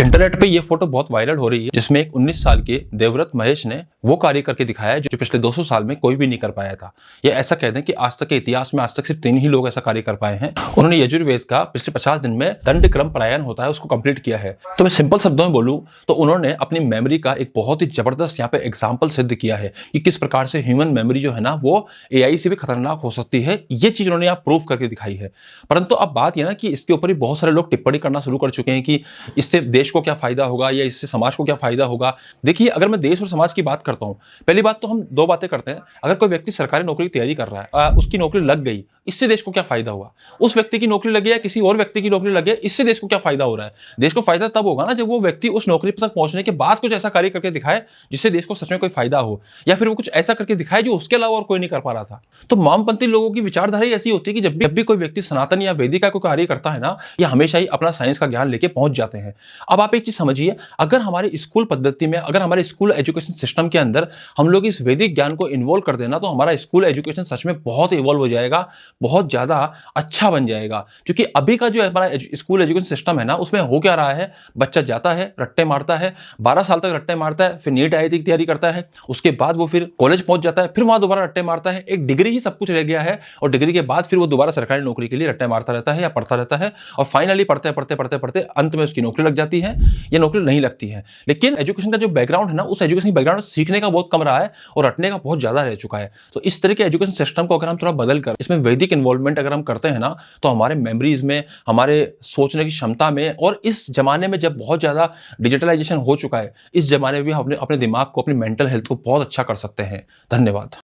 Internet पे ये photo बहुत वायरल हो रही है जिसमें एक 19 साल के देवव्रत महेश ने वो कार्य करके दिखाया है जो पिछले 200 साल में कोई भी नहीं कर पाया था। ये ऐसा कहते हैं कि आज तक के इतिहास में आज तक सिर्फ 3 ही लोग ऐसा कार्य कर पाए हैं। उन्होंने यजुर्वेद का पिछले 50 दिन में दंड क्रम प्राणायाम होता है उसको कंप्लीट किया है। तो मैं सिंपल शब्दों में बोलूं तो उन्होंने अपनी मेमोरी का एक बहुत ही जबरदस्त यहाँ पे एग्जाम्पल सिद्ध किया है कि किस प्रकार से ह्यूमन मेमोरी जो है ना वो एआई से भी खतरनाक हो सकती है। ये चीज उन्होंने यहाँ प्रूव करके दिखाई है। परंतु अब बात यह ना कि इसके ऊपर ही बहुत सारे लोग टिप्पणी करना शुरू कर चुके हैं कि इससे देश को क्या फायदा होगा या इससे समाज को क्या फायदा होगा। देखिए, अगर मैं देश और समाज की बात करता हूं, पहली बात तो हम दो बातें करते हैं। अगर कोई व्यक्ति सरकारी नौकरी की तैयारी कर रहा है, उसकी नौकरी लग गई, इससे देश को क्या फायदा हुआ। उस व्यक्ति की नौकरी लगी या किसी और व्यक्ति की नौकरी लगे, इससे देश को क्या फायदा हो रहा है। देश को फायदा तब होगा ना जब वो व्यक्ति उस नौकरी तक पहुंचने के बाद कुछ ऐसा कार्य करके दिखाए जिससे देश को सच में कोई फायदा हो, या फिर वो कुछ ऐसा करके दिखाए जो उसके अलावा और कोई नहीं कर पा रहा था। तो वामपंथी लोगों की विचारधारा ऐसी होती है कि जब भी कोई व्यक्ति सनातन या वैदिक का कोई कार्य करता है ना, ये हमेशा ही अपना साइंस का ज्ञान लेके पहुंच जाते हैं। अब आप एक चीज समझिए, अगर हमारे स्कूल पद्धति में, अगर हमारे स्कूल एजुकेशन सिस्टम के अंदर हम लोग इस वैदिक ज्ञान को इन्वॉल्व कर देना, तो हमारा स्कूल एजुकेशन सच में बहुत इवॉल्व हो जाएगा, बहुत ज्यादा अच्छा बन जाएगा। क्योंकि अभी का जो हमारा स्कूल एजुकेशन सिस्टम है ना, उसमें हो क्या रहा है, बच्चा जाता है, रट्टे मारता है, 12 साल तक रट्टे मारता है, फिर नीट आईआईटी की तैयारी करता है, उसके बाद वो फिर कॉलेज पहुंच जाता है, फिर वहां दोबारा रट्टे मारता है। एक डिग्री ही सब कुछ रह गया है, और डिग्री के बाद फिर वो दोबारा सरकारी नौकरी के लिए रट्टे मारता रहता है या पढ़ता रहता है, और फाइनली पढ़ते पढ़ते पढ़ते पढ़ते अंत में उसकी नौकरी लग जाती है या नौकरी नहीं लगती है। लेकिन एजुकेशन का जो बैकग्राउंड है ना, उस एजुकेशन बैकग्राउंड सीखने का बहुत कम रहा है और रटने का बहुत ज्यादा रह चुका है। तो इस तरह के एजुकेशन सिस्टम को अगर हम थोड़ा बदल कर इसमें वैदिक इन्वॉल्वमेंट अगर हम करते हैं ना, तो हमारे मेमोरीज में, हमारे सोचने की क्षमता में, और इस जमाने में जब बहुत ज्यादा डिजिटलाइजेशन हो चुका है, इस जमाने में भी हम अपने दिमाग को, अपनी मेंटल हेल्थ को बहुत अच्छा कर सकते हैं। धन्यवाद।